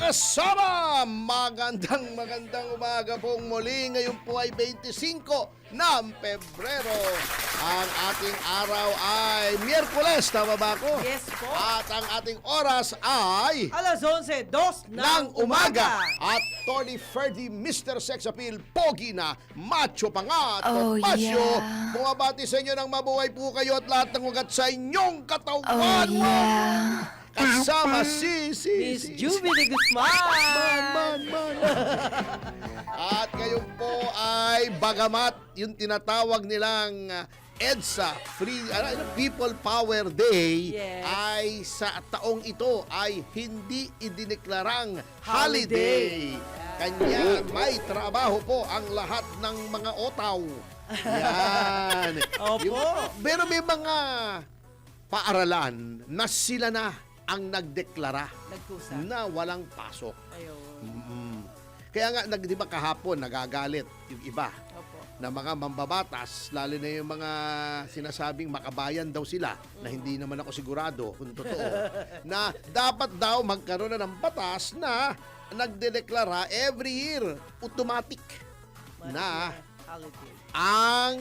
kasama! Magandang umaga pong muli. Ngayon po ay 25 ng Pebrero. Ang ating araw ay Miyerkules, tama ba ako? Yes po. At ang ating oras ay Alas 11:02 ng umaga. At Tony Ferdy, Mr. Sex Appeal, pogi na, macho pa nga, Oh, Tomasyo. yeah. Bumabati sa inyo ng mabuhay po kayo at lahat ng ugat sa inyong katawan. Oh, yeah. Kasama si Miss Juvie de Guzman. Man. At ngayon po ay bagamat yung tinatawag nilang EDSA, People Power Day, Yes. ay sa taong ito ay hindi idineklarang holiday. Kanya may trabaho po ang lahat ng mga otaw. Yan. Opo. Pero may mga paaralan na sila na ang nagdeklara Nagkusa. na walang pasok. Ayun. Kaya nga, di ba kahapon nagagalit yung iba Opo. na mga mambabatas, lalo na yung mga sinasabing makabayan daw sila, na hindi naman ako sigurado kung totoo, na dapat daw magkaroon na ng batas na nagdedeklara every year, automatic, na Holiday. ang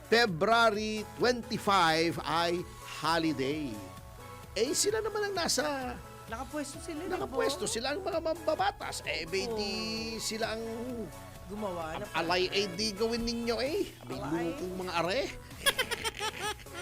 February 25 ay holiday. Eh, sila naman ang nasa Nakapwesto sila. nakapwesto. Sila ang mga mambabatas. Eh, baby, sila ang Gumawa na. alay. Eh, di gawin ninyo eh. Alay. Yung mga are.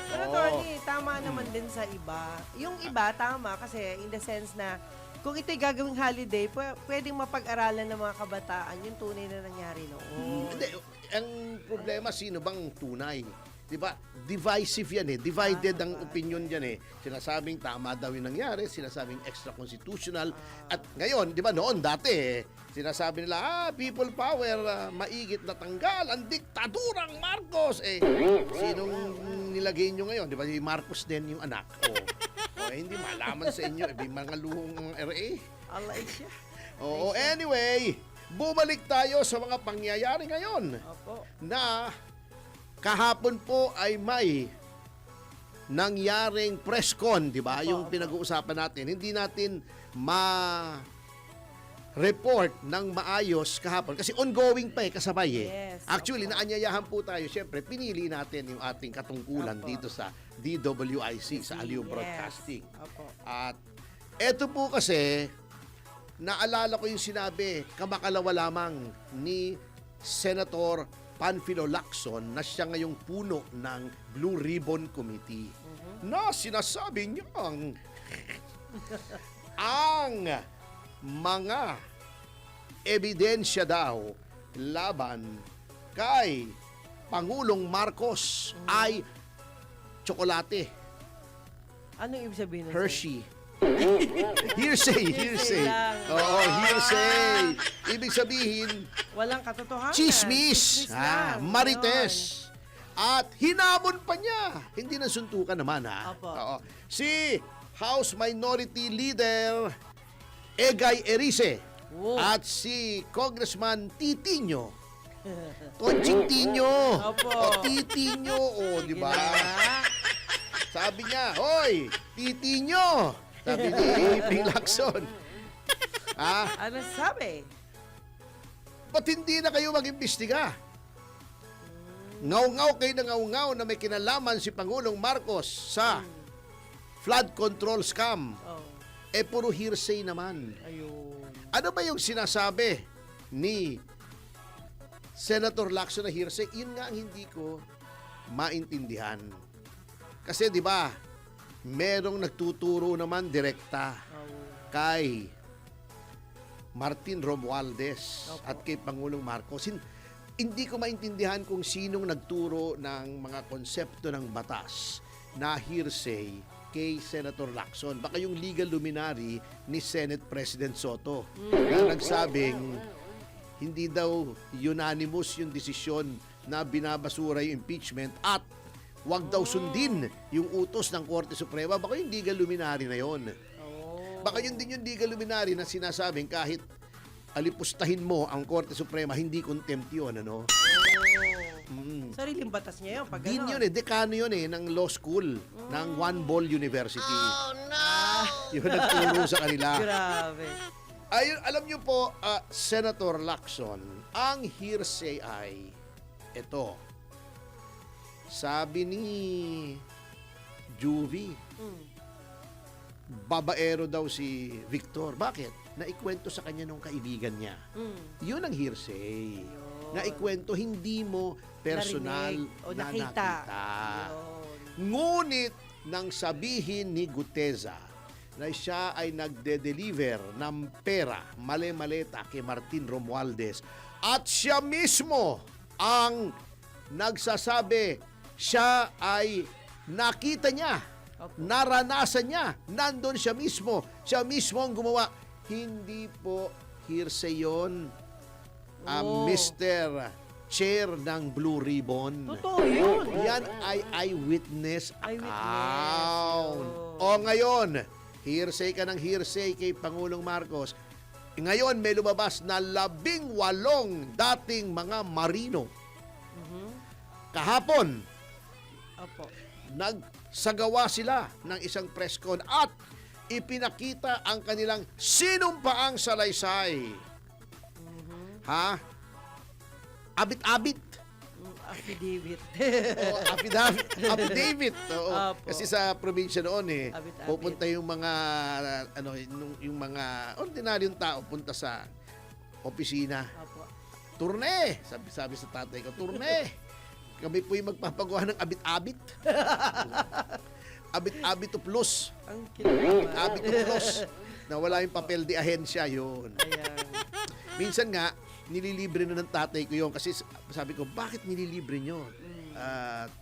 Pero Tony, tama naman din sa iba. Yung iba, tama kasi in the sense na kung ito'y gagawing holiday, pwedeng mapag-aralan ng mga kabataan yung tunay na nangyari noon. Hindi, ang problema, sino bang tunay? Di ba? Divisive yan eh. Divided ang opinion dyan eh. Sinasabing tama daw yung nangyari, sinasabing extra-constitutional. At ngayon, di ba noon, dati eh, sinasabi nila, people power, maigit na tanggal ang diktadurang Marcos. Eh, sinong nilagay nyo ngayon? Di ba? Si Marcos din yung anak. Hindi malaman sa inyo. Eh, mga luhong RA. Alay siya. Oo, anyway, bumalik tayo sa mga pangyayari ngayon Opo. na kahapon po ay may nangyaring press con, di ba? Yung pinag-uusapan natin. Hindi natin ma-report ng maayos kahapon kasi ongoing pa eh, kasabay eh. Yes, Actually, naanyayahan po tayo. Siyempre, pinili natin yung ating katungkulan Opo. dito sa DWIC, sa Aliw Broadcasting. Opo. At eto po kasi, naalala ko yung sinabi, kamakalawa lamang ni Senator Panfilo Lacson na siya ngayong puno ng Blue Ribbon Committee na sinasabi niyang ang mga ebidensya daw laban kay Pangulong Marcos ay tsokolate, Anong ibig sabihin nun? Hershey. Hearsay. lang. Oo, hearsay. Ibig sabihin, Walang katotohanan. chismis, lang. marites. At hinamon pa niya. Hindi na suntukan naman ha. Opo. Oo. Si House Minority Leader Egay Erice Oh. at si Congressman Titinho. Conching Tinyo. Opo. O Titinyo. O, di ba? Ginawa. Sabi niya, hoy, Titinyo. Sabi ni Ping Lacson. Ano sabi? Ba't hindi na kayo mag-imbestiga? Ngaw-ngaw kayo na ngaw-ngaw na may kinalaman si Pangulong Marcos sa flood control scam. Oh. Eh, puro hearsay naman. Ayun. Ano ba yung sinasabi ni Senator Lacson na hearsay? Yun nga ang hindi ko maintindihan. Kasi di ba, merong nagtuturo naman direkta Oh. kay Martin Romualdez Opo. at kay Pangulong Marcos. Hindi ko maintindihan kung sinong nagturo ng mga konsepto ng batas na hearsay kay Senator Lacson. Baka yung legal luminary ni Senate President Soto na nagsabing hindi daw unanimous yung desisyon na binabasura yung impeachment at wag daw sundin yung utos ng Korte Suprema. Baka yung legal luminary na yon. Oh. Baka yun din yung legal luminary na sinasabing kahit alipustahin mo ang Korte Suprema, hindi contempt yun, ano? Sariling batas niya yun. Pag Din gano'n. yun eh, dekano yun eh, ng law school, ng One Ball University. Oh, no! Yun nagturo sa kanila. Grabe. Ayun, alam niyo po, Senator Lacson, ang hearsay ay ito. Sabi ni Juvie, babaero daw si Victor. Bakit? Naikwento sa kanya nung kaibigan niya. Yun ang hearsay. Naikwento, hindi mo personal Narinig o na nakita. Yun. Ngunit nang sabihin ni Guteza na siya ay nagde-deliver ng pera, male-maleta kay Martin Romualdez at siya mismo ang nagsasabi siya ay nakita niya, naranasan niya, nandun siya mismo ang gumawa. Hindi po hearsay yun, Mr. Chair ng Blue Ribbon. Totoo yun. Yan ay eyewitness account. Yun. O ngayon, hearsay ka ng hearsay kay Pangulong Marcos. Ngayon, may lumabas na 18 dating mga marino. Kahapon, Opo. nagsagawa sila ng isang press con at ipinakita ang kanilang sinumpaang salaysay. Ha? Abit-abit. Affidavit. Affidavit. Oo. Apo. Kasi sa probinsya noon Abit-abit. pupunta yung mga yung mga ordinaryong tao punta sa opisina. Opo. Turne, sabi sa tatay ko, turne. Kami po yung magpapagawa ng abit-abit. Abit-abit to plus. Ang kinakabahan. Abit to plus. Na wala yung papel de ahensya, yun. Ayan. Minsan nga, nililibre na ng tatay ko yun. Kasi sabi ko, bakit nililibre nyo?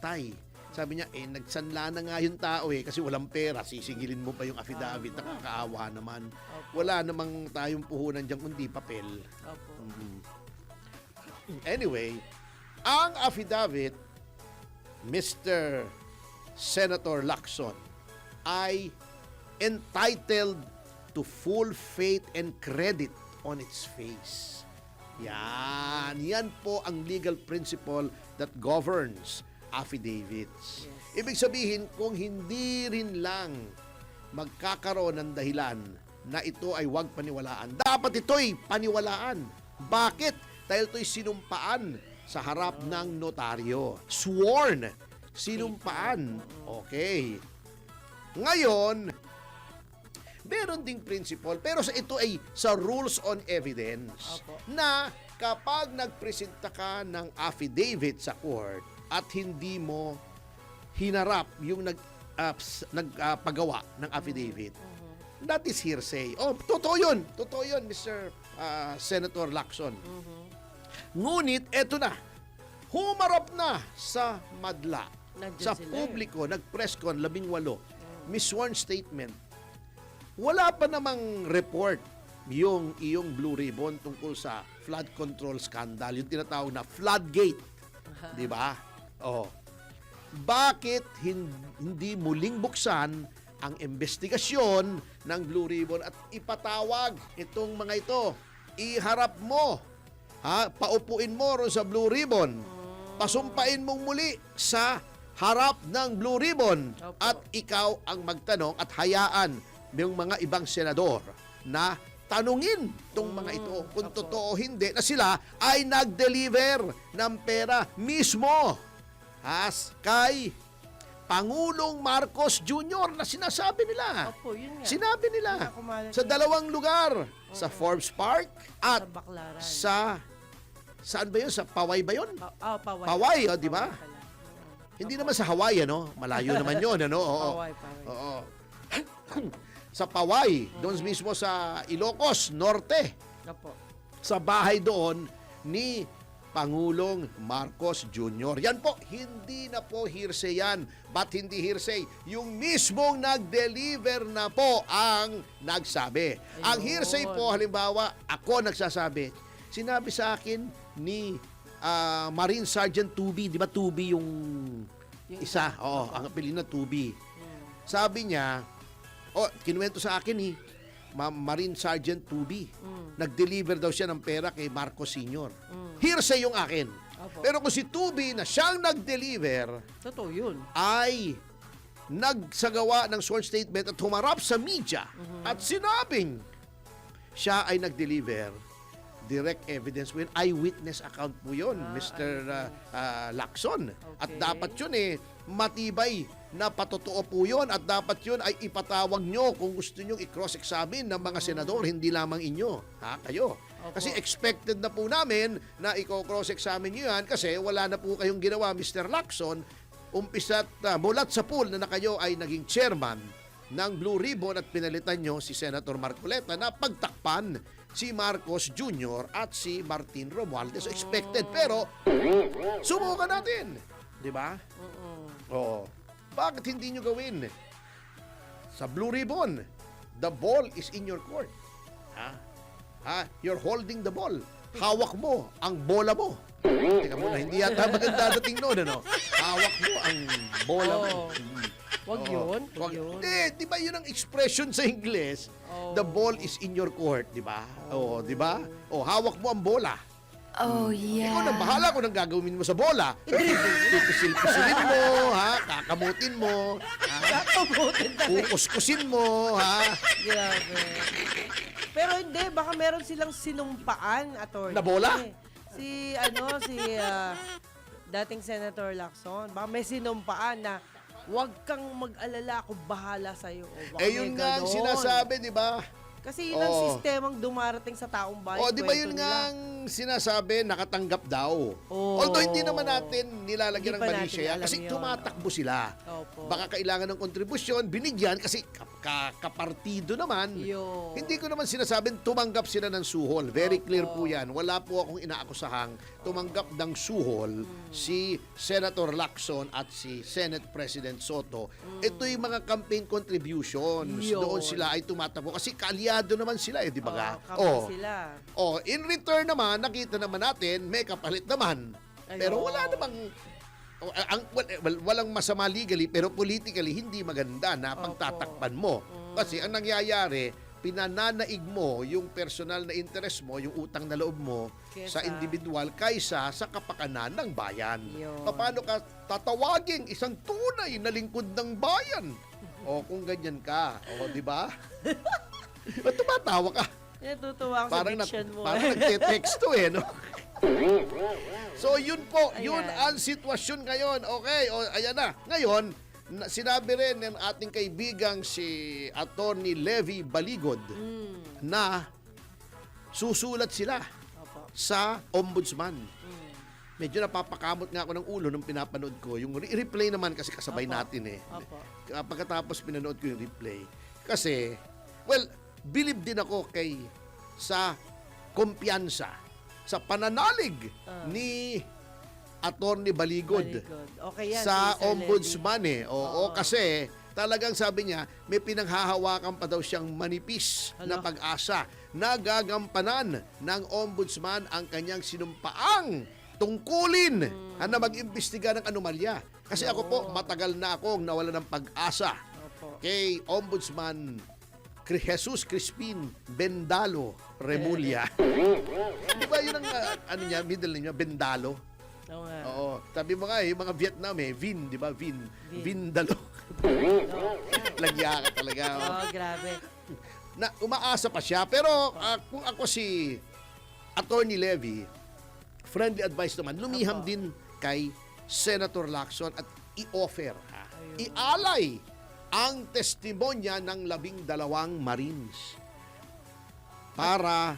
Tay, sabi niya, nagsanla na nga yung tao kasi walang pera. Sisigilin mo pa yung affidavit. Nakakaawa naman. Wala namang tayong puhunan dyan kundi papel. Opo. Anyway, ang affidavit, Mr. Senator Lacson, ay entitled to full faith and credit on its face. Yan po ang legal principle that governs affidavits. Yes. Ibig sabihin, kung hindi rin lang magkakaroon ng dahilan na ito ay huwag paniwalaan, dapat ito'y paniwalaan. Bakit? Dahil ito'y sinumpaan sa harap ng notaryo. Sworn. Sinumpaan. Okay. Ngayon, meron ding principle, pero ito ay sa rules on evidence. Opo. Na kapag nagpresenta ka ng affidavit sa court at hindi mo hinarap yung nagpagawa ng affidavit, that is hearsay. Oh, totoo yun. Totoo yun, Mr. Senator Lacson. Ngunit, eto na. Humarap na sa madla. Nandiyan Sa sila publiko, nag-press con, 18. May sworn statement. Wala pa namang report yung iyong Blue Ribbon tungkol sa flood control scandal, yung tinatawag na floodgate. Di ba? Oh. Bakit hindi muling buksan ang investigasyon ng Blue Ribbon at ipatawag itong mga ito? Iharap mo. Paupuin mo ron sa Blue Ribbon. Pasumpain mong muli sa harap ng Blue Ribbon. Opo. At ikaw ang magtanong at hayaan yung mga ibang senador na tanungin itong mga ito kung Opo. totoo o hindi na sila ay nag-deliver ng pera mismo kay Pangulong Marcos Jr. na sinasabi nila. Opo, yun nga. Sinabi nila Kumalat sa yun. 2 lugar, sa Forbes Park at Sa Baklaran. saan ba yun? Sa Paway ba yun? Paway. Paway, di ba? Paway pala. Hindi naman sa Hawaii, ano? Malayo naman yun, ano? Oo. Paway. Oo. Sa Paway, doon mismo sa Ilocos Norte, Opo. sa bahay doon ni Pangulong Marcos Jr. Yan po, hindi na po hearsay yan. Ba't hindi hearsay? Yung mismong nag-deliver na po ang nagsabi. Ang hearsay po, halimbawa, ako nagsasabi, sinabi sa akin ni Marine Sergeant Tubi, di ba Tubi yung isa? Oo, ang apelyido na Tubi. Sabi niya, kinuwento sa akin Marine Sergeant Tubi. Nag-deliver daw siya ng pera kay Marcos Sr. Hearsay yung akin. Opo. Pero kung si Tubi na siyang nag-deliver Totoo yun. ay nagsagawa ng sworn statement at humarap sa media at sinabing siya ay nag-deliver direct evidence with eyewitness account po yun, Mr. Lacson. At Okay. dapat yun matibay na patotoo po yun at dapat yun ay ipatawag nyo kung gusto nyo i-cross-examine ng mga senador, hindi lamang inyo. Kayo. Opo. Kasi expected na po namin na i-cross-examine nyo yan kasi wala na po kayong ginawa, Mr. Lacson. Umpisa't mulat sa pool na kayo ay naging chairman ng Blue Ribbon at pinalitan nyo si Senator Marcoleta na pagtakpan si Marcos Jr. at si Martin Romualdez. So expected, pero subukan natin. Di ba? Oo. Bakit hindi nyo gawin? Sa Blue Ribbon, the ball is in your court. You're holding the ball. Hawak mo ang bola mo. Teka muna, hindi yata maganda dating noon, ano? Hawak mo ang bola mo. Wag Oo. yun. Wag yun. Di ba yun ang expression sa Ingles? The ball is in your court, di ba? Oo, di ba? hawak mo ang bola. Oh, yeah. Ikaw na bahala kung anong gagawin mo sa bola. Pipisil-pisilin mo, kakamutin mo, Kakabutin talaga. kukuskusin mo, Grabe. Pero hindi, baka meron silang sinumpaan, attorney. Na bola? Si dating Senator Lacson, baka may sinumpaan na huwag kang mag-alala, ako bahala sa'yo. O, baka yun may nga ang ganon. sinasabi, di ba? Kasi yun ang sistemang dumarating sa taong bayan. Di ba kwento yun nila. nga ang sinasabi, nakatanggap daw. Oo. Although hindi naman natin nilalagyan ng Hindi pa mali natin siya alam kasi yun. tumatakbo sila. Opo. Baka kailangan ng kontribusyon, binigyan kasi kapartido naman. Yun. Hindi ko naman sinasabing tumanggap sila ng suhol. Very clear po yan. Wala po akong inaakusahang tumanggap ng suhol si Senator Lacson at si Senate President Soto. Ito yung mga campaign contributions. Yun. Doon sila ay tumatakbo kasi kaalyado naman sila di ba ga? Kapag sila. In return naman, nakita naman natin, may kapalit naman. Pero Ayun. wala namang, walang masama legally, pero politically, hindi maganda na pagtatakpan mo. Kasi ang nangyayari, pinananaig mo yung personal na interest mo, yung utang na loob mo sa Kesa- individual kaysa sa kapakanan ng bayan. Yun. Paano ka tatawaging isang tunay na lingkod ng bayan? Kung ganyan ka. Di ba? Ba't tumatawa ka? Natutuwa ako sa diction mo. Parang nagte-text to no? So yun po, yun Ayan. ang sitwasyon ngayon. Okay, ayan na. Ngayon, sinabi rin ng ating kaibigang si Attorney Levy Baligod na susulat sila Opo. sa ombudsman. Medyo napapakamot nga ako ng ulo nung pinapanood ko. Yung replay naman kasi kasabay Opo. natin Opo. Pagkatapos pinanood ko yung replay. Kasi, believe din ako sa kumpiyansa, sa pananalig ni Attorney Baligod, Okay yan. sa si Sir ombudsman Oo. kasi talagang sabi niya, may pinanghahawakan pa daw siyang manipis na Hala. pag-asa na gagampanan ng ombudsman ang kanyang sinumpaang tungkulin na mag-imbestiga ng anomalya. Kasi ako po, matagal na akong nawala ng pag-asa Levi. Opo. kay Ombudsman Jesus Crispin Bendalo Remulla. Di ba yun ang middle name niya, Bendalo? Oo nga. Oo. Sabi mo nga yung mga Vietnam Vin, di ba? Vindalo. Lagya ka talaga. Grabe. Na umaasa pa siya. Pero kung ako si Attorney Levy, friendly advice naman, lumiham Apo. din kay Senator Lacson at i-offer, ialay ang testimonya ng 12 Marines para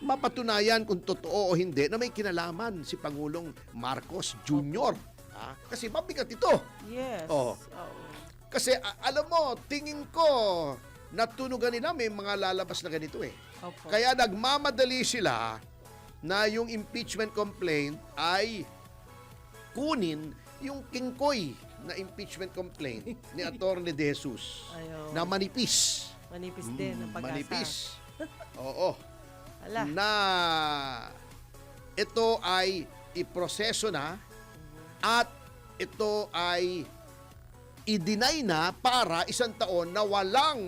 mapatunayan kung totoo o hindi na may kinalaman si Pangulong Marcos Jr. Kasi mabigat ito. Yes. Oo. Kasi alam mo, tingin ko natunugan nila may mga lalabas na ganito Opo. Kaya nagmamadali sila na yung impeachment complaint ay kunin yung kingkoy na impeachment complaint ni Attorney De Jesus Ayaw. na manipis. Manipis din ang pag-asa. Manipis. Oo. Ala. Na ito ay iproseso na at ito ay i-deny na para 1 taon na walang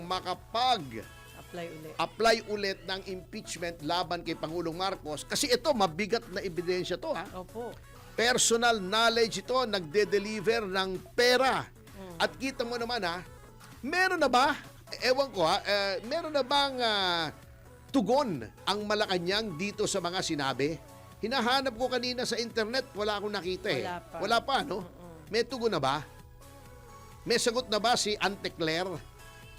Apply apply ulit. ulit ng impeachment laban kay Pangulong Marcos kasi ito mabigat na ebidensya to Opo. Personal knowledge ito, nagde-deliver ng pera. At kita mo naman meron na ba, ewan ko meron na bang tugon ang Malacanang dito sa mga sinabi? Hinahanap ko kanina sa internet, wala akong nakita eh. Wala pa. Wala pa, no? May tugon na ba? May sagot na ba si Ante Claire?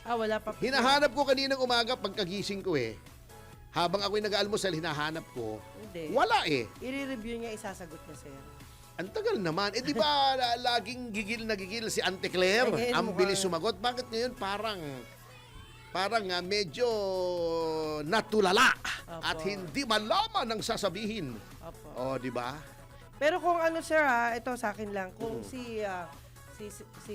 Wala pa. Hinahanap ko kaninang umaga pagkagising ko eh. Habang ako'y nag-aalmusal, hinahanap ko. Hindi. Wala eh. I-review niya, isasagot niya, sir. Ang tagal naman. Eh di ba laging gigil na gigil si Ante Claire? Ay, ngayon Ang mukhang- bilis sumagot. Bakit ngayon parang medyo natulala Opo. at hindi malaman ang sasabihin. Opo. Oh, di ba? Pero kung ano, sir, ito sa akin lang, kung si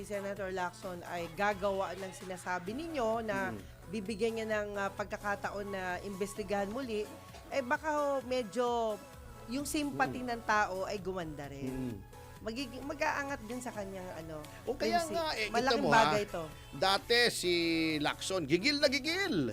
Senator Lacson ay gagawa ng sinasabi ninyo na bibigyan niya ng pagkakataon na imbestigahan muli, eh baka medyo yung sympathy ng tao ay gumanda rin. Mag-aangat din sa kanyang O kaya MC. nga, kita Malaking mo bagay to. dati si Lacson, gigil na gigil.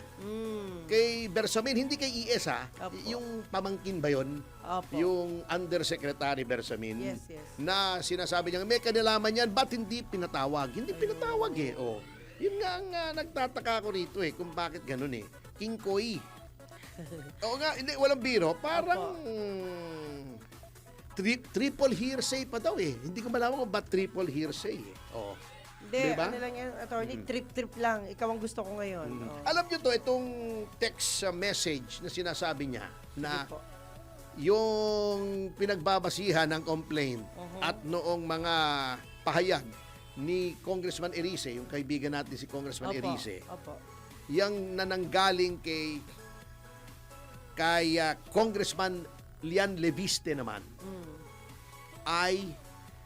Kay Bersamin, hindi kay ES Opo. yung pamangkin ba yun? Opo. Yung Undersecretary Bersamin. Yes, yes. Na sinasabi niya, may kanalaman yan, ba't hindi pinatawag? Hindi pinatawag eh. Oh. Yun nga ang nagtataka ko rito eh, kung bakit ganun eh. King Koy. Oo nga, hindi, walang biro. Parang triple hearsay pa daw eh. Hindi ko malaman kung ba't triple hearsay eh. Oh. Hindi, Diba? ano lang yan, attorney, trip-trip lang. Ikaw ang gusto ko ngayon. Oh. Alam nyo to, itong text message na sinasabi niya na Sige po. yung pinagbabasihan ng complaint at noong mga pahayag ni Congressman Erice, yung kaibigan natin si Congressman Erice, Opo. yung nananggaling kay Congressman Lian Leviste naman, ay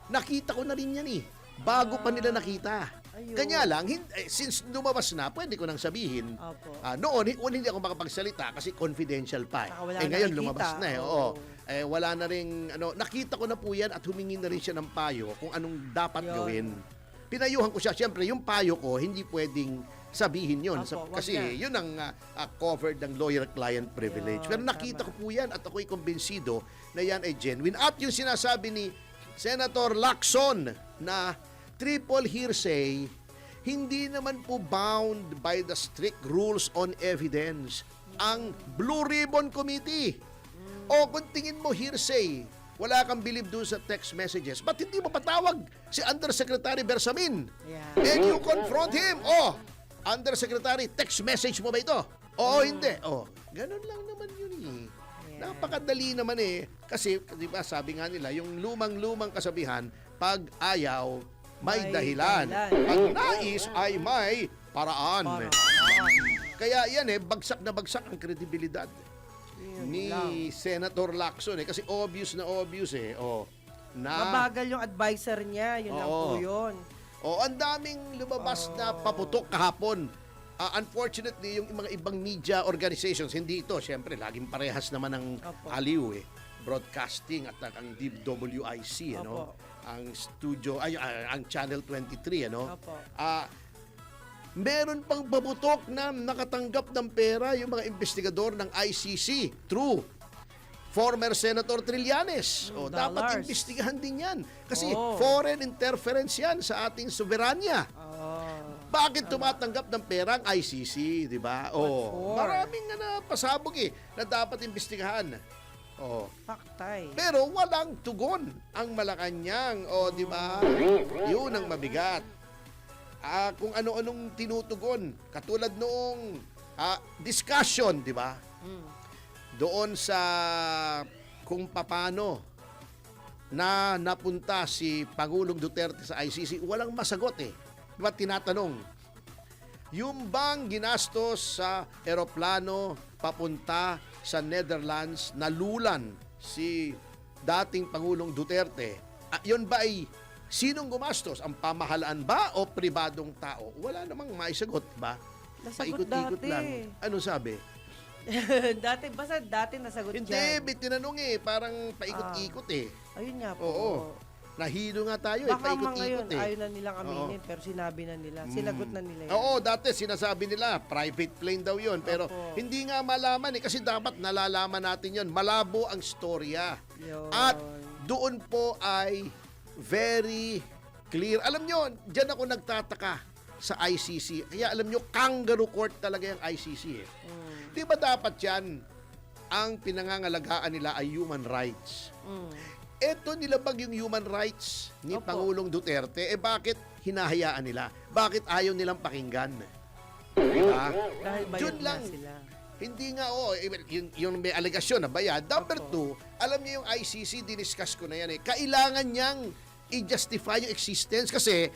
nakita ko na rin yan eh. Bago pa nila nakita. Ayun. Kanya lang, since lumabas na, pwede ko nang sabihin. Opo. Noon hindi ako makapagsalita kasi confidential pa. Saka wala Ngayon nakikita. lumabas na eh. Oo. Wala na rin, nakita ko na po yan at humingi na rin siya ng payo kung anong dapat Yun. gawin. Pinayuhan ko siya. Siyempre, yung payo ko, hindi pwedeng sabihin yun. Opo, wag Kasi na. yun ang covered ng lawyer-client privilege. Yun, Pero nakita tama. ko po yan at ako'y kumbinsido na yan ay genuine. At yung sinasabi ni Senator Lacson na triple hearsay, hindi naman po bound by the strict rules on evidence ang Blue Ribbon Committee. O kung tingin mo hearsay, wala kang believe doon sa text messages, ba't hindi mo patawag si Undersecretary Bersamin? Yeah. And you confront him. Undersecretary, text message mo ba ito? Oo, hindi. Ganun lang naman yun eh. Yeah. Napakadali naman eh. Kasi, di ba, sabi nga nila, yung lumang-lumang kasabihan, pag ayaw, may dahilan. Pag nais ay may paraan. Kaya yan bagsak na bagsak ang kredibilidad ni Senator Lacson kasi obvious na Mabagal yung advisor niya, yun lang po yun. ang daming lumabas na paputok kahapon. Unfortunately, yung mga ibang media organizations, hindi ito. Siyempre, laging parehas naman ang Opo. aliw eh. Broadcasting at ang DWIC, Opo. ang studio, ang Channel 23, Opo. Meron pang paputok na nakatanggap ng pera yung mga investigador ng ICC through former Senator Trillanes. Dapat dollars. imbestigahan din yan. Kasi Oo. foreign interference yan sa ating soberanya. Bakit tumatanggap ng pera ang ICC, di ba? for? Maraming pasabog na dapat imbestigahan. Paktay. Pero walang tugon ang Malacanang, di ba? Yun ang mabigat. Kung ano-anong tinutugon, katulad noong discussion, di ba? Doon sa kung paano na napunta si Pangulong Duterte sa ICC, walang masagot eh. Di ba tinatanong, yung bang ginastos sa eroplano papunta sa Netherlands, nalulan si dating Pangulong Duterte, yun ba ay sinong gumastos? Ang pamahalaan ba o pribadong tao? Wala namang maisagot, ba? Nasagot Paikot-ikot dati. lang. Ano sabi? dati nasagot Hindi, dyan. may tinanong parang paikot-ikot Ayun nga po. Oo. Nahilo nga tayo Baka mga ngayon, paikot-ikot ayaw na nilang aminin, pero sinabi na nila. Sinagot na nila. Oo, dati sinasabi nila, private plane daw yon. Pero Opo. hindi nga malaman kasi dapat nalalaman natin yon. Malabo ang storya. Yun. At doon po ay very clear. Alam nyo, dyan ako nagtataka sa ICC. Kaya alam nyo, kangaroo court talaga yung ICC Di ba dapat yan, ang pinangangalagaan nila ay human rights? Eto nilabag yung human rights ni Opo. Pangulong Duterte, bakit hinahayaan nila? Bakit ayaw nilang pakinggan? Diba? Dahil bayad Yun na lang. sila. Hindi nga, yung may alegasyon na bayad. Number two, alam niyo yung ICC, diniscuss ko na yan kailangan niyang i-justify yung existence kasi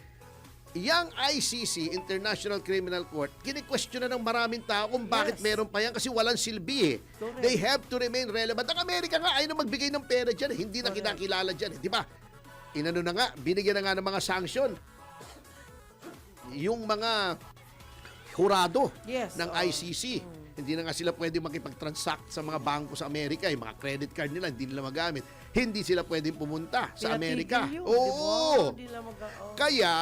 yung ICC, International Criminal Court, kini-question na ng maraming tao kung bakit Yes. meron pa yan kasi walang silbi Correct. They have to remain relevant. Ang Amerika nga ayaw na magbigay ng pera dyan. Hindi na Correct. kinakilala dyan. Di ba? Inano na nga, binigyan na nga ng mga sanction yung mga hurado Yes, ng oo. ICC. Hindi na nga sila pwede makipag-transact sa mga bangko sa Amerika. Yung mga credit card nila, hindi nila magamit. Hindi sila pwedeng pumunta sa Amerika. Pinatigil yun, Oo. di ba? Hindi lang Kaya,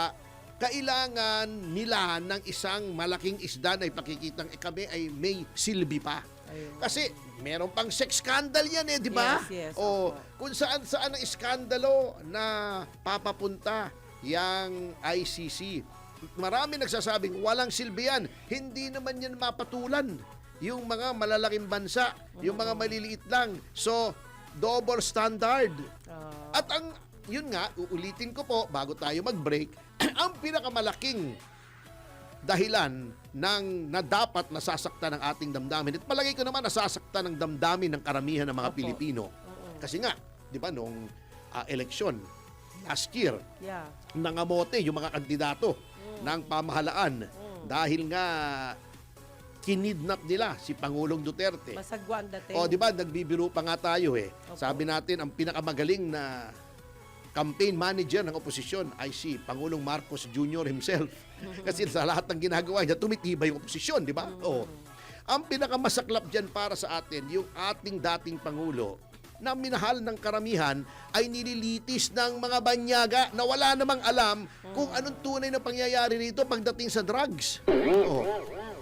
kailangan nila ng isang malaking isda na ipakikitang kami ay may silbi pa. Ayun. Kasi meron pang sex scandal yan di ba? Yes, yes, O opo. kung saan-saan ang iskandalo na papapunta yang ICC. Marami nagsasabing walang silbi yan. Hindi naman yan mapatulan. Yung mga malalaking bansa, yung mga maliliit lang. So, double standard. At yun nga, uulitin ko po, bago tayo mag-break, ang pinakamalaking dahilan na dapat nasasaktan ng ating damdamin. At palagay ko naman nasasaktan ng damdamin ng karamihan ng mga Opo. Pilipino. Kasi nga, di ba, noong eleksyon, last year, Yeah. nangamote yung mga kandidato ng pamahalaan dahil nga kinidnap nila si Pangulong Duterte. Masagwan dati. O, di ba, nagbibiro pa nga tayo Opo. Sabi natin, ang pinakamagaling na campaign manager ng oposisyon ay si Pangulong Marcos Jr. himself. Kasi sa lahat ng ginagawa niya, tumitibay yung oposisyon, di ba? O, ang pinakamasaklap dyan para sa atin, yung ating dating Pangulo, na minahal ng karamihan ay nililitis ng mga banyaga na wala namang alam kung anong tunay na pangyayari rito pagdating sa drugs. Oo.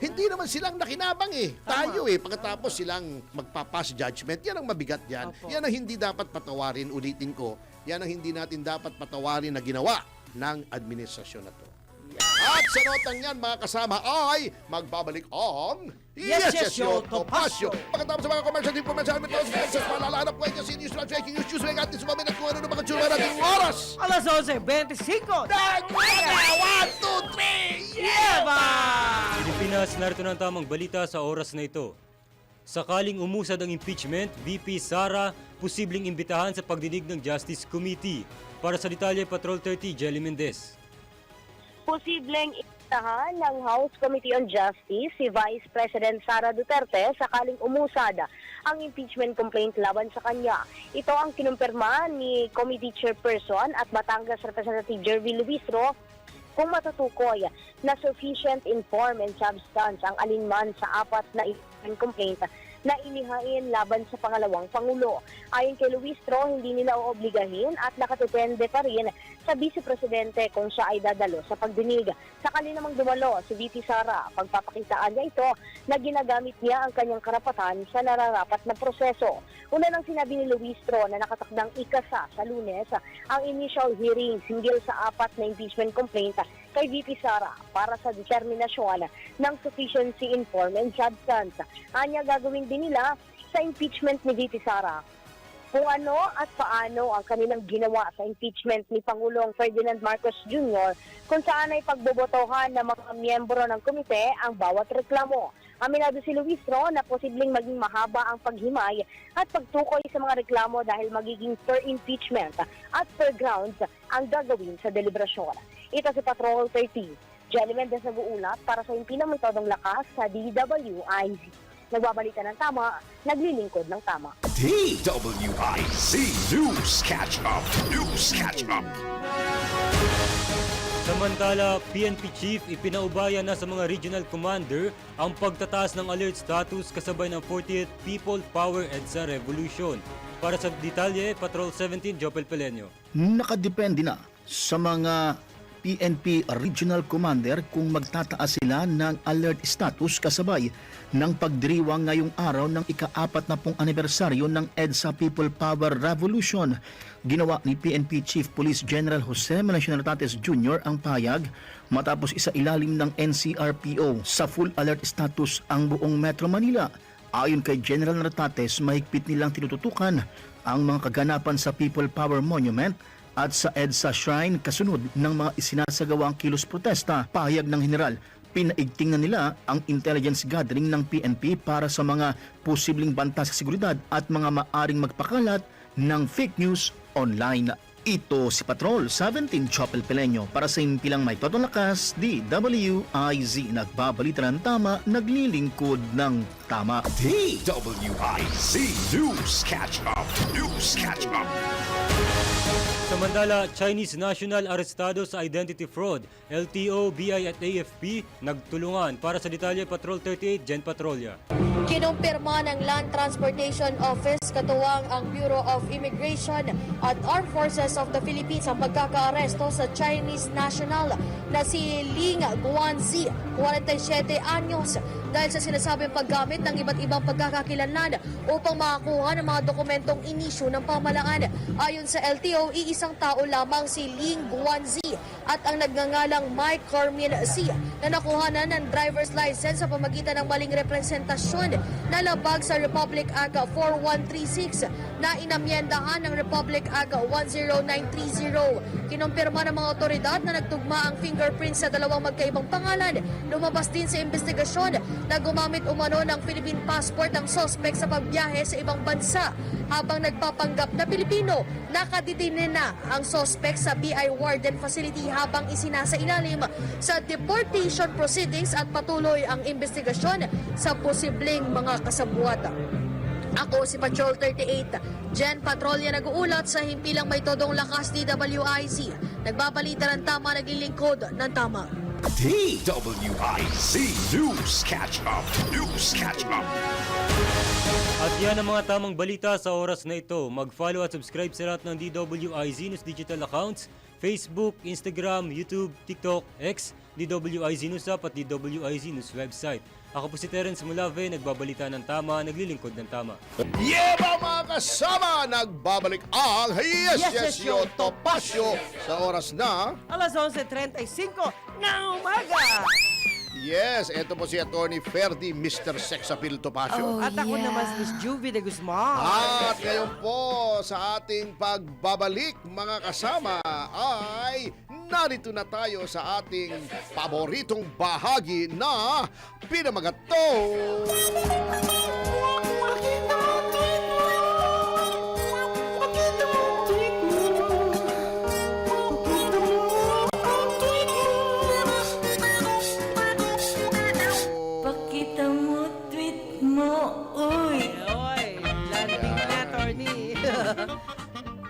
Hindi naman silang nakinabang Tayo pagkatapos silang magpapass judgment, yan ang mabigat yan. Opo. Yan ang hindi dapat patawarin, ulitin ko. Yan ang hindi natin dapat patawarin na ginawa ng administrasyon na to. At sa notang yan, mga kasama, ay magbabalik ang Yes, Yo, Topacio. Pagkatapos sa mga commercial information, malalahanap ko ay kasi news, breaking news, at natin sa mga kung ano ng mga tsura nating oras. Alas 11:25. Nagmaga! 1, 2, 3! Yeba! Pilipinas, narito na ang tamang balita sa oras na ito. Sakaling umusad ang impeachment, VP Sara posibleng imbitahan sa pagdinig ng Justice Committee. Para sa detalye, Patrol 30, Jelly Mendez. Posibleng imbitahan ng House Committee on Justice si Vice President Sara Duterte sakaling umusad ang impeachment complaint laban sa kanya. Ito ang kinumpirma ni Committee Chairperson at Batangas Representative Jervy Luistro kung matutukoy na sufficient in form and substance ang alinman sa apat na impeachment complaint na inihain laban sa pangalawang Pangulo. Ayon kay Luistro, hindi nila oobligahin at nakatutende pa rin sa Vice Presidente kung siya ay dadalo sa pagdinig. Sakali namang dumalo si VP Sara, pagpapakitaan niya ito na ginagamit niya ang kanyang karapatan sa nararapat na proseso. Una nang sinabi ni Luistro na nakatakdang ikasa sa Lunes ang initial hearing hinggil sa apat na impeachment complaint kay VP Sara para sa determinasyon ng sufficiency in form and substance. Anya gagawin din nila sa impeachment ni VP Sara kung ano at paano ang kanilang ginawa sa impeachment ni Pangulong Ferdinand Marcos Jr. kung saan ay pagbobotohan ng mga miyembro ng komite ang bawat reklamo. Aminado si Luistro na posibleng maging mahaba ang paghimay at pagtukoy sa mga reklamo dahil magiging per impeachment at per grounds ang gagawin sa deliberasyon. Ito si Patrol 30. Jelly Mendez nag-uulat para sa impinang may todong lakas sa DWIZ. Nagbabalita ng tama, naglilingkod ng tama. DWIZ News Catch Up. News Catch Up. Samantala, PNP Chief ipinaubaya na sa mga regional commander ang pagtataas ng alert status kasabay ng 40th People Power EDSA Revolution. Para sa detalye, Patrol 17, Jopel Pelenio. Nakadepende na sa mga PNP Regional Commander kung magtataas sila ng alert status kasabay ng pagdiriwang ngayong araw ng ika-40 anibersaryo ng EDSA People Power Revolution. Ginawa ni PNP Chief Police General Jose Menacio Nartates Jr. ang payag matapos isailalim ng NCRPO sa full alert status ang buong Metro Manila. Ayon kay General Nartates, mahigpit nilang tinututukan ang mga kaganapan sa People Power Monument at sa EDSA Shrine kasunod ng mga isinasagawang kilos protesta. Pahayag ng General, pinaigting na nila ang intelligence gathering ng PNP para sa mga posibleng banta sa seguridad at mga maaring magpakalat ng fake news online. Ito si Patrol 17 Chopel Peleño para sa impilang may totong lakas, DWIZ. Nagbabalita ng tama, naglilingkod ng tama. DWIZ News Catch Up. News Catch Up. Samantala, Chinese national arestado sa identity fraud. LTO, BI at AFP nagtulungan. Para sa detalye, Patrol 38, Jen Patrolya. Kinumpirma ng Land Transportation Office katuwang ang Bureau of Immigration at Armed Forces of the Philippines ang pagkakaaresto sa Chinese national na si Ling Guanzi, 47 anyos, dahil sa sinasabing paggamit ng iba't ibang pagkakakilanlan upang makakuha ng mga dokumentong inisyu ng pamahalaan. Ayon sa LTO, iisang tao lamang si Ling Guanzi at ang nagngangalang Mike Carmen C na nakuhanan ng driver's license sa pamagitan ng maling representasyon na labag sa Republic Act 4136 na inamyendahan ng Republic Act 10930. Kinumpirma ng mga otoridad na nagtugma ang fingerprints sa dalawang magkaibang pangalan. Lumabas din sa investigasyon na gumamit umano ng Philippine passport ang suspect sa pagbiyahe sa ibang bansa. Habang nagpapanggap na Pilipino, nakadetine na ang suspect sa BI Warden Facility habang isinasailalim sa deportation proceedings at patuloy ang investigasyon sa posibleng mga kasabwat. Ako si Patrol 38, Jen Patrolya nag-uulat sa himpilang may todong lakas DWIZ. Nagbabalita ng tama, naglilingkod ng tama. DWIZ News Catch Up. News Catch Up. At yan ang mga tamang balita sa oras na ito. Mag-follow at subscribe sa lahat ng DWIZ News digital accounts, Facebook, Instagram, YouTube, TikTok, X, DWIZ News App at DWIZ News website. Ako po si Terence Mulave, nagbabalita ng tama, naglilingkod ng tama. Yeba mga kasama! Nagbabalik ang Yes Yo Topasyo sa oras na... Alas 11:35 ng umaga. Yes, eto po si Attorney Ferdy, Mr. Sexapil Topasyo. At ako naman si Miss Juvie de Guzman. At ngayon po sa ating pagbabalik mga kasama ay narito na tayo sa ating paboritong bahagi na Pinamagato. Pakita mo, tweet mo, uy! Oy, landing na, attorney.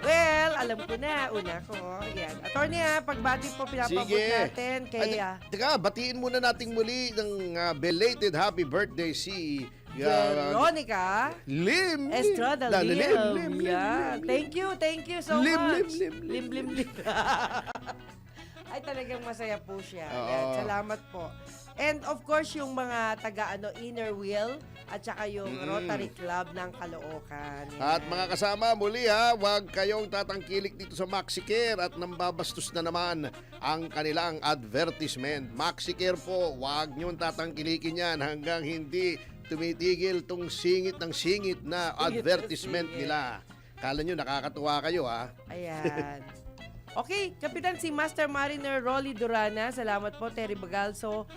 Well, alam ko na. Una ko. Yan. Attorney, pagbati po pinapabot natin kay... Teka, batiin muna nating muli ng belated happy birthday si... Veronica Lim Estrada Lim. Yeah. Thank you so Lim. Lim. Ay, talagang masaya po siya. Oo. Yan, salamat po. And of course, yung mga Inner Wheel at saka yung Rotary Club ng Caloocan. At mga kasama, muli huwag kayong tatangkilik dito sa MaxiCare at nambabastos na naman ang kanilang advertisement. MaxiCare po, huwag niyong tatangkilikin yan hanggang hindi tumitigil tong singit ng singit na advertisement nila. Kala nyo, nakakatuwa kayo Ayan. Okay, Kapitan, si Master Mariner Rolly Durana, salamat po. Terry Bagalso,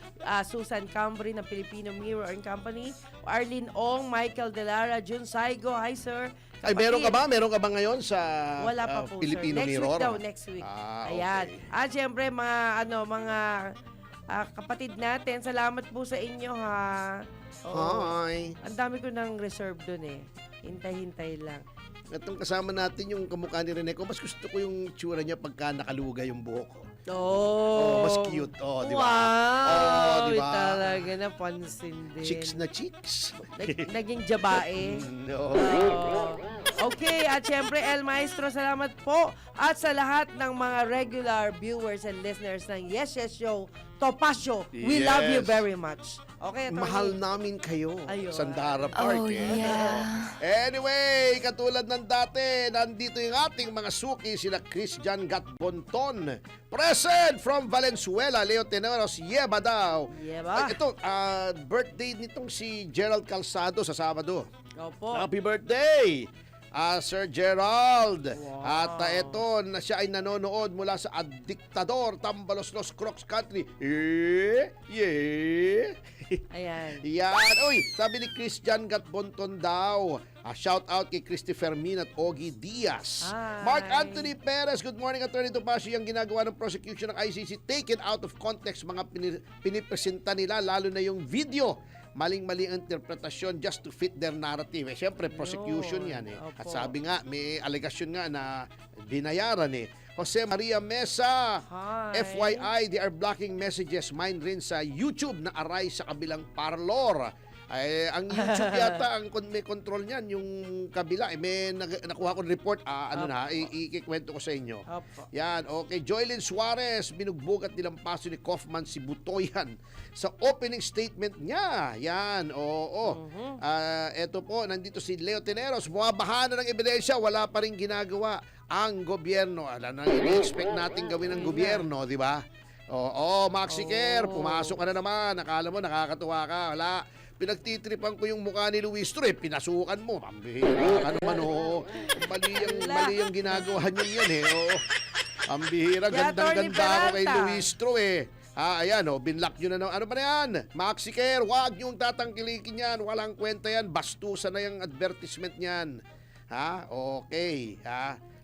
Susan Cambry ng Filipino Mirror and Company, Arlene Ong, Michael Delara, Jun Saigo, hi sir. Ay, meron ka ba? Meron ka ba ngayon sa Wala pa po, Filipino sir. Next Mirror? week daw, next week. Ayan. Okay. At syempre, mga kapatid natin, salamat po sa inyo, ha. Oo. Hi. Ang dami ko ng reserve dun Hintay-hintay lang. Itong kasama natin yung kamukha ni Rene ko, mas gusto ko yung tsura niya pagka nakaluga yung buhok ko. Oh, mas cute. Di ba? Wow! Di ba? Talaga napansin din. Chicks na chicks. Naging jabae. No. Oh. Okay, at syempre, El Maestro, salamat po. At sa lahat ng mga regular viewers and listeners ng Yes Yes Show, Topacio, we love you Yes. very much. Okay, Atty. Mahal namin kayo. Ayun. Sandara Park. Oh, yeah. Anyway, katulad ng dati, nandito yung ating mga suki, sina Christian Gatbonton. Present from Valenzuela, Leo Teneros, yeba daw. Yeba. Ito, birthday nitong si Gerald Calzado sa Sabado. Opo. Happy birthday! Sir Gerald. Wow. At ito, na siya ay nanonood mula sa Diktador, Tambaloslos, Crocs Country. Yeah. Ayan. Yan. Uy, sabi ni Christian Gatbonton daw. Shout out kay Christy Fermin at Ogie Diaz. Hi. Mark Anthony Perez, good morning, Attorney Topacio. Yung ginagawa ng prosecution ng ICC, taken out of context mga pinipresenta nila, lalo na yung video. Maling-mali ang interpretasyon just to fit their narrative. Siyempre, prosecution yan eh. Opo. At sabi nga, may alegasyon nga na binayaran eh. Jose Maria Mesa, Hi. FYI, they are blocking messages. Mine rin sa YouTube na aray sa kabilang parlor. Ay, ang YouTube yata, ang may control niyan, yung kabila. May nakuha ko report, ikikwento ko sa inyo. Opo. Yan, okay. Joylyn Suarez, binugbog at nilampaso ni Kaufman si Butoyan sa opening statement niya. Yan, oo. Eto po, nandito si Leo Teneros. Bumabaha na ng ebidensya, wala pa rin ginagawa ang gobyerno. Alam na, i-expect natin gawin ng gobyerno, di ba? Oo, Maxi Care, pumasok ka na naman. Akala mo, nakakatuwa ka. Wala. Pinagtitripan ko yung mukha ni Luis Tro, pinasukan mo. Pambihira ka naman, oo. Mali yung ginagawa niyo yan, eh. Oo. Pambihira, Yeah, Attorney gandang-ganda ako kay Peralta. Luis Tro, eh. Ayan, binlock nyo na. Ano ba na yan? Maxi Care, wag nyong tatangkilikin yan. Walang kwenta yan. Bastusan na yung advertisement niyan. Okay.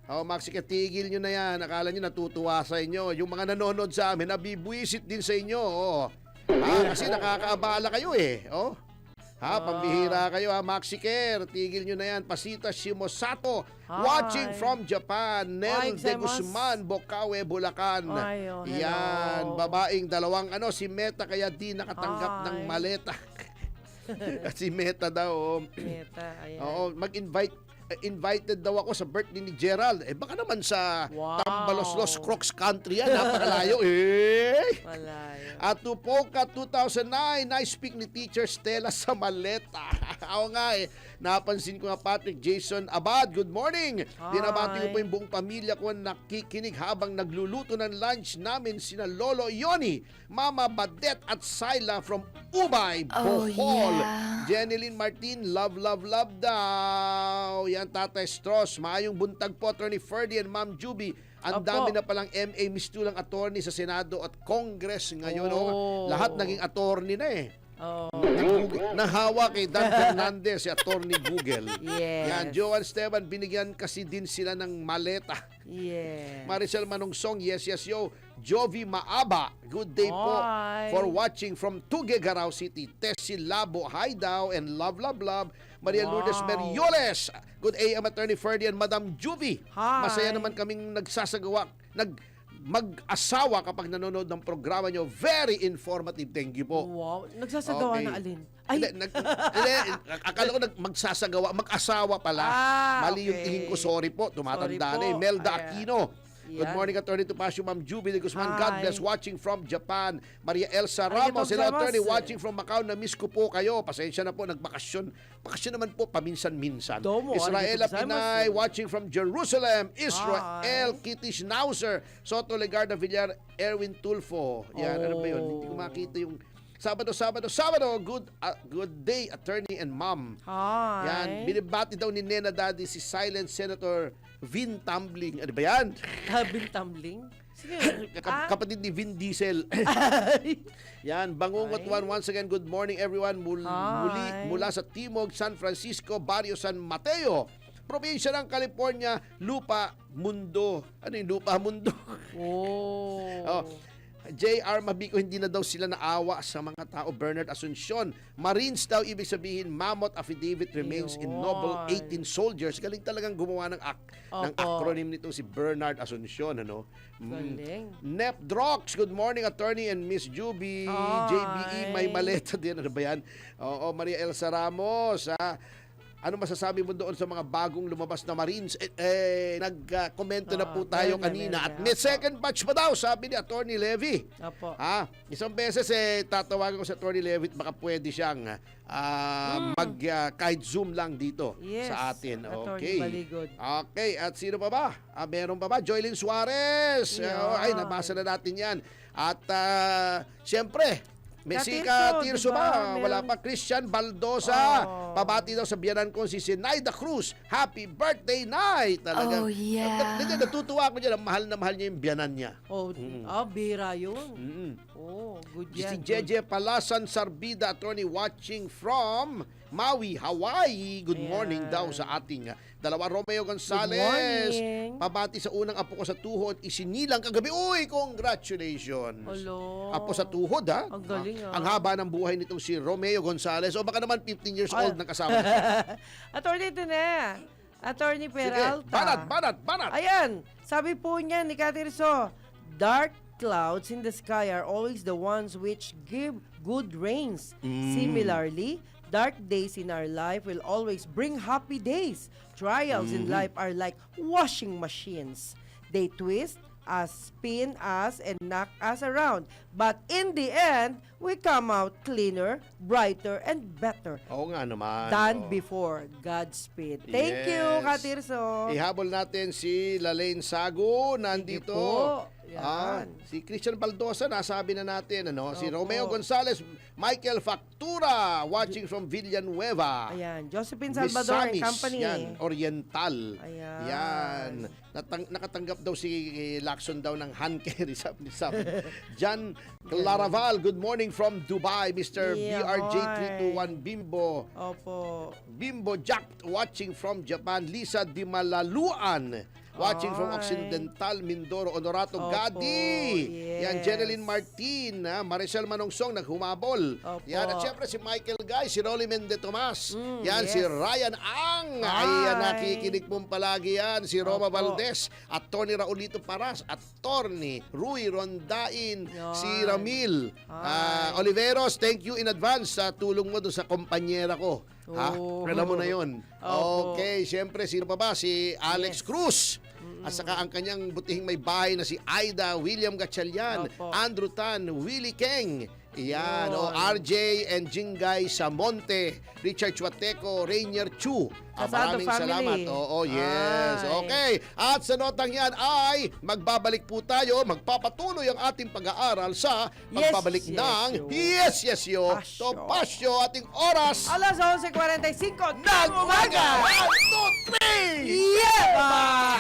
Maxi Care, tigil nyo na yan. Akala nyo natutuwa sa inyo. Yung mga nanonood sa amin, nabibwisit din sa inyo. Kasi nakakaabala kayo eh. Pambihira kayo Maxi Care, tigil nyo na yan. Pasita Shimosato, watching from Japan. Nel de Guzman, Bocaue, Bulacan. Ay, hello. Yan, babaeng dalawang si Meta kaya di nakatanggap ng Hi. maleta. Si Meta daw. Meta, ayan. Invited daw ako sa birthday ni Gerald. Baka naman sa Wow. Tambaloslos, Crocs Country yan. Napakalayo. Malayo. At Tupoka 2009, nice pick ni Teacher Stella sa maleta. Ako nga napansin ko nga Patrick Jason Abad, good morning. Dinabati ko po yung buong pamilya ko nakikinig habang nagluluto ng lunch namin sina Lolo Yoni, Mama Badet at Syla from Ubay, Oh, Bohol. yeah. Jeneline Martin, love daw. Yan, Tatay Strauss. Maayong buntag po, Attorney Ferdy and Ma'am Juby. Ang Opo. dami na palang MA mistulang attorney sa Senado at Congress ngayon. Oh. Lahat naging attorney na eh. Oh. Nahawa kay Dan Fernandez, si attorney Google. Yes. Yan, Joan Esteban, binigyan kasi din sila ng maleta. Yes. Maricel Manungsong, yes, yo. Jovi Maaba, good day po Hi. for watching from Tuguegarao City. Tessie Labo, hi daw, and love. Maria Wow. Lourdes Merioles, good AM Attorney Ferdy and Madam Juvie. Hi. Masaya naman kaming mag-asawa kapag nanonood ng programa nyo. Very informative. Thank you po. Wow. Nagsasagawa Okay. na alin? Ay, Hindi, akala ko mag-sasagawa, mag-asawa pala. Mali yung okay. tingin ko, sorry po, tumatanda Sorry na eh. po. Melda Ayan. Aquino. Good Yan. morning, Attorney Topacio, Ma'am Juby de Guzman. God Hi. bless, watching from Japan. Maria Elsa Arigatou Ramos, hello, gozaimasu. Attorney, watching from Macau. Na-miss ko po kayo. Pasensya na po, nagbakasyon. Bakasyon naman po, paminsan-minsan. Domo, Israela arigatou Pinay, gozaimasu. watching from Jerusalem. Israel, Kitty Schnauzer. Soto Legarda Villar, Erwin Tulfo. Yan, ano ba yun? Hindi ko makita yung... Sabado. Good day, Attorney and Ma'am. Hi. Yan, binibati daw ni Nena Daddy si Silent Senator Vin Tumbling. Ano ba yan? Habing tumbling? Sige. Kapatid ni Vin Diesel. Yan, Bangungot One. Once again, good morning everyone. Muli mula sa Timog, San Francisco, Barrio San Mateo. Probinsya ng California, Lupa Mundo. Ano yung Lupa Mundo? Oh. J.R. Mabico, hindi na daw sila naawa sa mga tao. Bernard Asuncion, Marines daw, ibig sabihin, Mammoth Affidavit remains in Noble 18 soldiers. Galing talagang gumawa ng acronym nito si Bernard Asuncion. Galing. Nep Drox, good morning, Attorney and Miss Juby. Hi. JBE, may maleta din. Ano ba yan? Oo, Maria Elsa Ramos. ano masasabi mo doon sa mga bagong lumabas na Marines? Nag-komento na po tayo kanina. At may second batch pa daw, sabi ni Attorney Levy. Opo. Isang beses tatawagan ko sa Attorney Levy at baka pwede siyang kahit Zoom lang dito Yes, sa atin. Attorney Okay. Baligod. Okay, at sino pa ba? Meron pa ba? Joylyn Suarez. Yeah. Ay, nabasa na natin yan. At siyempre, Messi Tirso, Tirso diba? ba? Wala Meron- pa. Christian Baldosa. Oh. Pabati daw sa biyanan ko si Sinaida Cruz. Happy birthday night! Talagang, Oh, yeah. natutuwa ako dyan. Mahal na mahal niya yung biyanan niya. Bira yun. Mm. Good Si yan. Jeje Palasan Sarbida, attorney watching from Maui, Hawaii. Good morning Ayan. daw sa ating dalawa. Romeo Gonzales. morning. Pabati sa unang apo ko sa tuhod. Isinilang kagabi. Uy, congratulations. Alo. Apo sa tuhod, ha? Ang galing, Ang haba ng buhay nitong si Romeo Gonzales. O baka naman 15 years old na kasama niya. Attorney Tene. Attorney Sige, Peralta. banat. Ayan, sabi po niya ni Katirso, dark clouds in the sky are always the ones which give good rains. Similarly, dark days in our life will always bring happy days. Trials in life are like washing machines. They twist us, spin us, and knock us around. But in the end, we come out cleaner, brighter, and better Oo nga naman. than Oo. before. Godspeed. Thank you, Yes. Katirso. Ihabol natin si Lalaine Sago, nandito. po. Yan. Si Christian Baldosa, nasabi na natin. Si Opo. Romeo Gonzales, Michael Factura, watching from Villanueva. Ayan, Josephine Miss Salvador and Samis, Company. Yan, Oriental. Ayan. Yan. Nakatanggap daw si Lacson daw ng hand carry. Sabi. Jan Claraval, good morning from Dubai. Mr. Yeah, BRJ321 Bimbo. Opo. Bimbo Jack watching from Japan. Lisa Di Malaluan watching from Ay. Occidental Mindoro. Honorato Opo, Gadi. Yan, yes. Jeneline Martin. Maricel Manongsong naghumabol. Opo. Yan, at syempre si Michael Guy, si Rolly Mende Tomas. Yan, yes. si Ryan Ang. Hi. Ayan, nakikinig pong palagi yan. Si Roma Opo. Valdez. At Tony Raulito Paras. At Torny Rui Rondain. Yan. Si Ramil. Hi. Oliveros, thank you in advance sa tulong mo doon sa kompanyera ko. Oh. Alam mo na yun. Opo. Okay, siyempre, sino pa ba? Si Alex Cruz. At saka ang kanyang butihing may bahay na si Aida William Gatchalian, Opo. Andrew Tan, Willie Keng, Iyan, Yun. RJ and Jingay Samonte, Richard Chuateco, Rainier Chu. Casado Maraming family. salamat. Oo, yes. Ay. Okay. At sa notang yan ay magbabalik po tayo, magpapatuloy ang ating pag-aaral sa pagbabalik Yes, ng yes, Yes, Yo, Pasyo. Topasyo, ating oras Alas 11:45 ng ng umaga. 1, 2, 3! Yeah!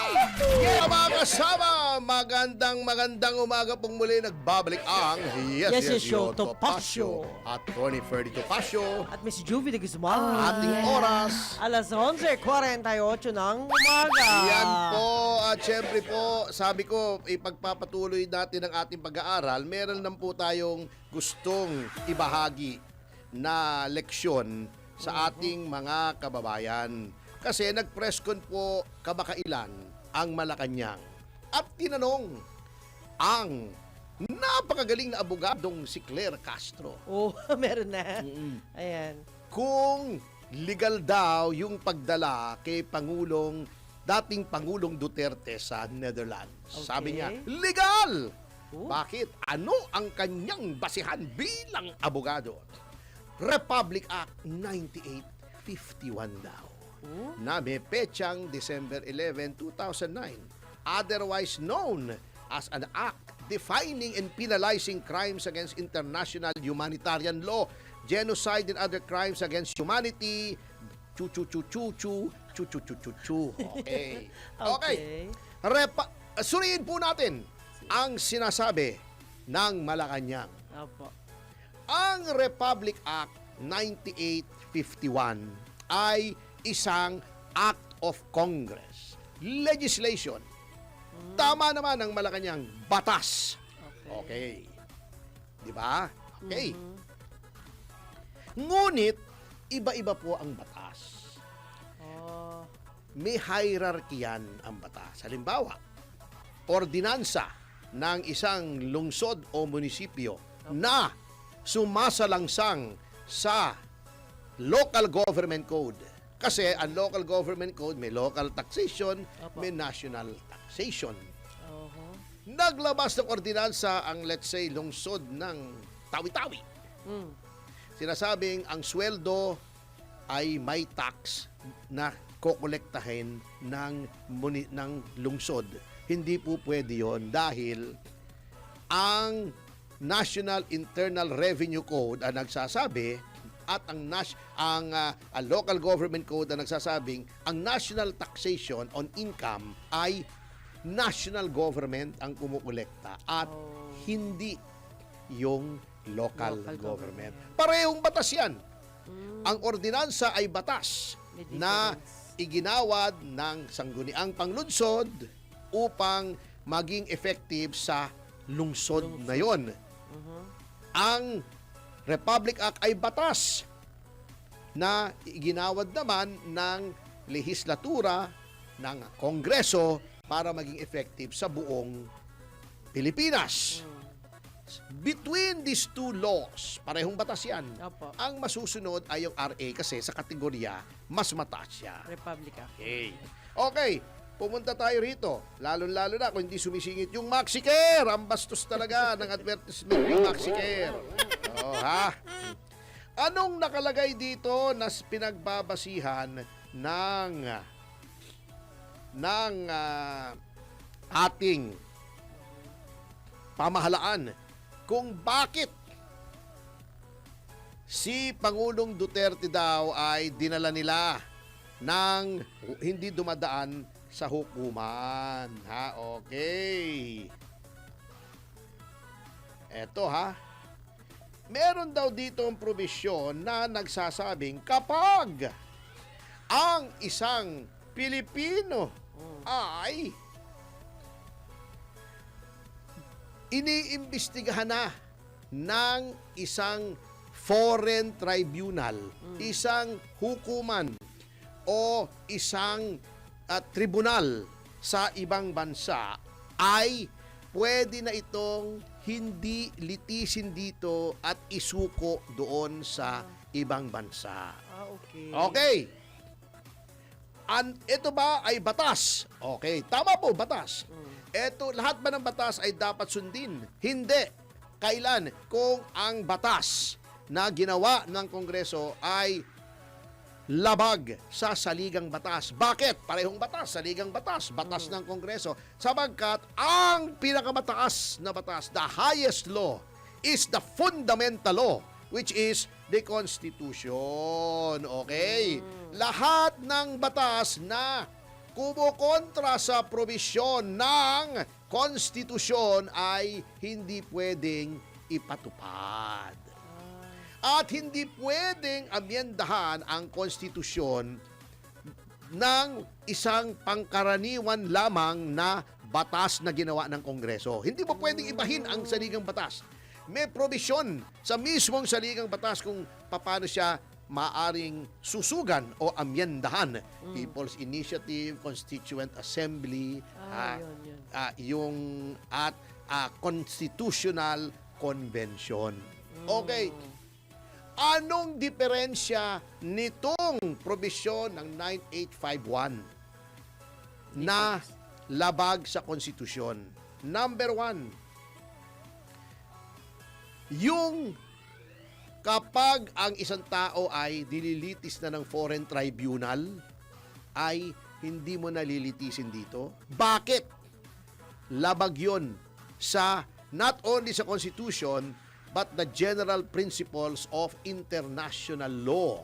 Yeah, mga kasama, magandang umaga pong muli nagbabalik ang Yes, Yo, Topasyo. At Tony Ferdy Topasyo, At Miss Juvie de Guzman. ating oras. Alas 11:48 ng umaga. Yan po, at syempre po, sabi ko, ipagpapatuloy natin ang ating pag-aaral. Meron lang po tayong gustong ibahagi na leksyon sa ating mga kababayan. Kasi nag-press con po kamakailan ang Malacanang at tinanong ang napakagaling na abogadong si Claire Castro Oh, meron na. Ayan. kung legal daw yung pagdala kay dating Pangulong Duterte sa Netherlands. Okay. Sabi niya, legal! Oh. Bakit? Ano ang kanyang basihan bilang abogado? Republic Act 9851 daw. Oh. Na may petsang December 11, 2009. Otherwise known as an act defining and penalizing crimes against international humanitarian law, genocide and other crimes against humanity. Chu-chu-chu-chu-chu. Chu-chu-chu-chu-chu. Okay. Okay. Suriin po natin ang sinasabi ng Malacanang. Opo. Ang Republic Act 9851 ay isang act of Congress. Legislation. Tama naman ang Malacanang batas. Okay. Di ba? Okay. Ngunit, iba-iba po ang batas. Oh. May hierarchy yan ang batas. Halimbawa, ordinansa ng isang lungsod o munisipyo na sumasalangsang sa local government code Kasi ang local government code, may local taxation, Opo. may national taxation. Oho. Naglabas ng ordinansa ang, let's say, lungsod ng Tawi-Tawi. Mm. Sinasabing ang sweldo ay may tax na kokolektahin ng lungsod. Hindi po pwede yon dahil ang National Internal Revenue Code ang nagsasabi at ang local government code ang nagsasabing ang national taxation on income ay national government ang kumukolekta at hindi yung local Local government. government. Parehong batas yan. Ang ordinansa ay batas May na difference. iginawad ng sangguniang panglunsod upang maging effective sa lungsod na yon. Ang Republic Act ay batas na iginawad naman ng lehislatura ng Kongreso para maging effective sa buong Pilipinas. Between these two laws, parehong batas yan. Opo. Ang masusunod ay yung RA kasi sa kategorya mas mataas siya. Republica. Okay, pumunta tayo rito. Lalo-lalo na kung hindi sumisingit yung MaxiCare. Ang bastos talaga ng advertisement yung MaxiCare. Oh, ha? Anong nakalagay dito na pinagbabasihan ng ating pamahalaan kung bakit si Pangulong Duterte daw ay dinala nila ng hindi dumadaan sa hukuman. Ha? Okay. Eto ha. Meron daw dito ang probisyon na nagsasabing kapag ang isang Pilipino ay iniimbestigahan na ng isang foreign tribunal, isang hukuman o isang tribunal sa ibang bansa, ay pwede na itong hindi litisin dito at isuko doon sa ibang bansa. Okay. Okay. Ito ba ay batas? Okay, tama po, batas. Ito, lahat ba ng batas ay dapat sundin? Hindi. Kailan? Kung ang batas na ginawa ng Kongreso ay labag sa saligang batas. Bakit? Parehong batas, saligang batas, batas ng Kongreso. Sabagkat ang pinakamataas na batas, the highest law, is the fundamental law, which is the Constitution. Okay? Lahat ng batas na kumukontra sa probisyon ng konstitusyon ay hindi pwedeng ipatupad. At hindi pwedeng amyendahan ang konstitusyon ng isang pangkaraniwan lamang na batas na ginawa ng Kongreso. Hindi mo pwedeng ibahin ang saligang batas. May probisyon sa mismong saligang batas kung paano siya maaring susugan o amyendahan. People's Initiative, Constituent Assembly, Yun. Constitutional Convention. Okay. Anong diferensya nitong probisyon ng 9851 na labag sa konstitusyon? Number 1, yung kapag ang isang tao ay dililitis na ng foreign tribunal, ay hindi mo nalilitisin dito. Bakit? Labag yun sa not only sa Constitution, but the general principles of international law.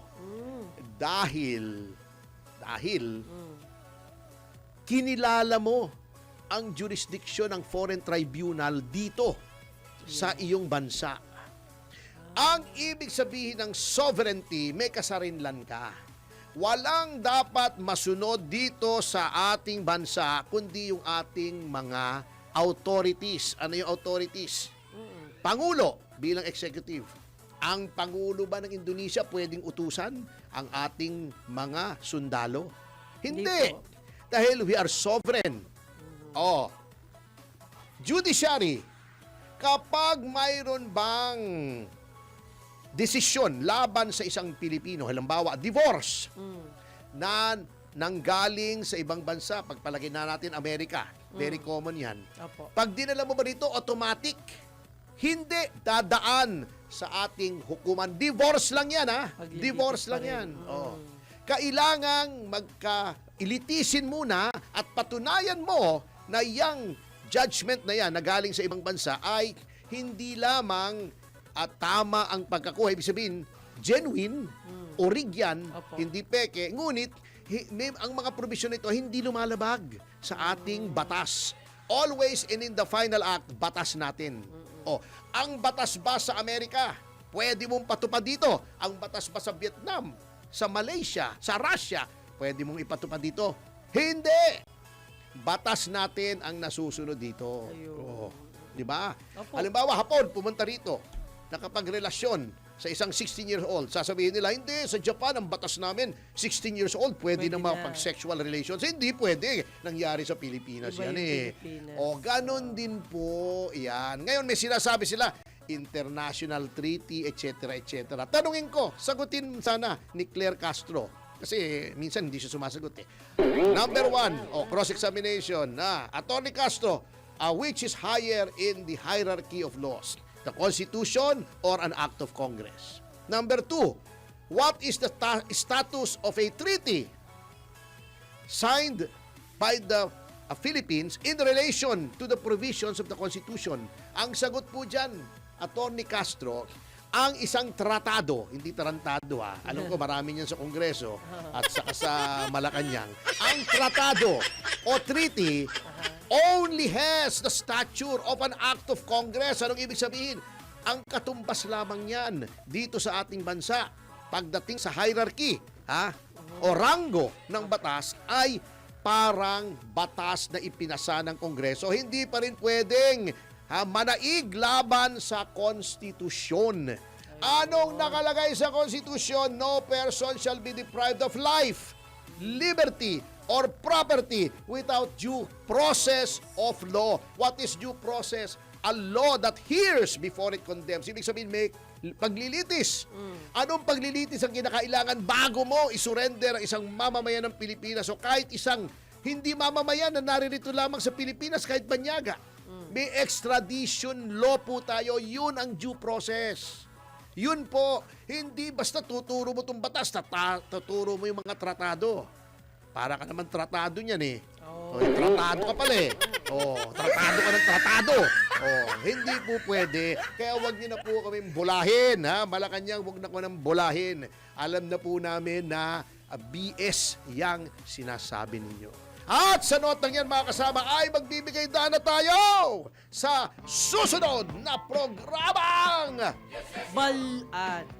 Dahil kinilala mo ang jurisdiction ng foreign tribunal dito sa iyong bansa. Ang ibig sabihin ng sovereignty, may kasarinlan ka. Walang dapat masunod dito sa ating bansa kundi yung ating mga authorities. Ano yung authorities? Pangulo bilang executive. Ang Pangulo ba ng Indonesia pwedeng utusan ang ating mga sundalo? Hindi. po. Dahil we are sovereign. Judiciary. Kapag mayroon bang desisyon laban sa isang Pilipino, halimbawa, divorce. na nanggaling sa ibang bansa, pagpalagay na natin Amerika, very common yan. Opo. Pag dinala mo ba dito, automatic, hindi dadaan sa ating hukuman. Divorce lang yan, ha? Paglilitis Divorce pa lang rin. yan. Oh. Kailangang ilitisin muna at patunayan mo na yung judgment na yan na galing sa ibang bansa ay hindi lamang tama ang pagkakuha. Ibig sabihin, genuine, origyan, Opo. hindi peke. Ngunit, ang mga probisyon nito hindi lumalabag sa ating batas. Always and in the final act, batas natin. O, ang batas ba sa Amerika, pwede mong patupad dito. Ang batas ba sa Vietnam, sa Malaysia, sa Russia, pwede mong ipatupad dito. Hindi! Batas natin ang nasusunod dito. Ayun. Di ba? Opo. Halimbawa, hapon, pumunta rito, nakapagrelasyon sa isang 16-year-old. Sasabihin nila, hindi, sa Japan, ang batas namin, 16 years old, pwede na Pwede na. makapag-sexual relations. Hindi pwede. Nangyari sa Pilipinas Iba yan yung eh. Pilipinas. O, ganun din po yan. Ngayon, may sinasabi sila, international treaty, etc., etc. Tanungin ko, sagutin sana ni Claire Castro. Kasi minsan hindi siya sumasagot eh. Number 1, cross-examination. Attorney Castro, which is higher in the hierarchy of laws? The Constitution or an act of Congress? Number 2, what is the status of a treaty signed by the Philippines in relation to the provisions of the Constitution? Ang sagot po dyan, Attorney Castro, ang isang tratado, hindi tarantado alam ko marami niyan sa Kongreso at saka sa Malacanang, ang tratado o treaty only has the stature of an act of Congress. Anong ibig sabihin? Ang katumbas lamang yan dito sa ating bansa pagdating sa hierarchy o ranggo ng batas ay parang batas na ipinasa ng Kongreso. Hindi pa rin pwedeng manaig laban sa konstitusyon. Anong nakalagay sa konstitusyon? No person shall be deprived of life, liberty, or property without due process of law. What is due process? A law that hears before it condemns. Ibig sabihin, may paglilitis. Anong paglilitis ang kinakailangan bago mo isurrender ang isang mamamayan ng Pilipinas o kahit isang hindi mamamayan na naririto lamang sa Pilipinas kahit banyaga? May extradition law po tayo. Yun ang due process. Yun po, hindi basta tuturo mo itong batas, tuturo mo yung mga tratado. Para ka naman tratado niyan eh. Tratado ka pala eh. Tratado ka ng tratado. Hindi po pwede. Kaya wag niyo na po kami bulahin. Malacanang, wag na ko nang bulahin. Alam na po namin na BS yang sinasabi ninyo. At sa notang yan mga kasama ay magbibigay dana tayo sa susunod na programang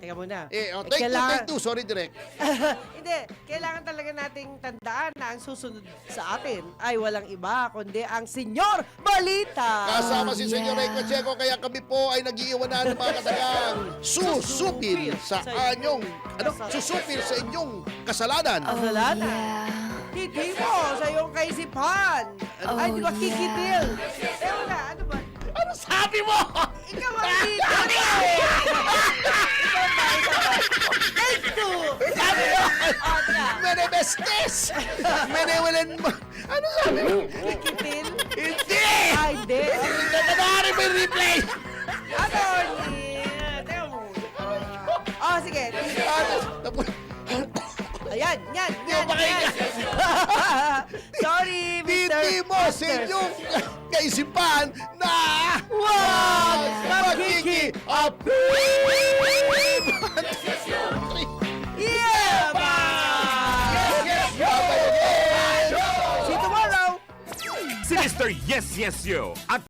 Teka muna. take two. Sorry, Direk. Hindi, kailangan talaga nating tandaan na ang susunod sa atin ay walang iba kundi ang Senyor Balita. Kasama si Senyor Ray Pacheco, kaya kami po ay nag-iiwanan ng mga katagang susupil sa inyong kasalanan. Kasalanan. Hindi mo sa iyong kaisipan. Ay, di ba kikitil? Wala, ano ba? Ano sabi mo? Ikaw ang leader eh! Ikaw ba? Take two! Sabi mo? Teka. Menebestes! Menewalan mo. Ano sabi mo? Kikitil? Hindi! Hindi. Nangyari mo yung replay! Ano? Teka mo. Sige. Ayan, yan. Sorry, Mr. Hindi mo sa inyong kaisipan na Wag magkiki-approve! Yeah! Yes! See you tomorrow! Si Mr. Yes Yes Yo at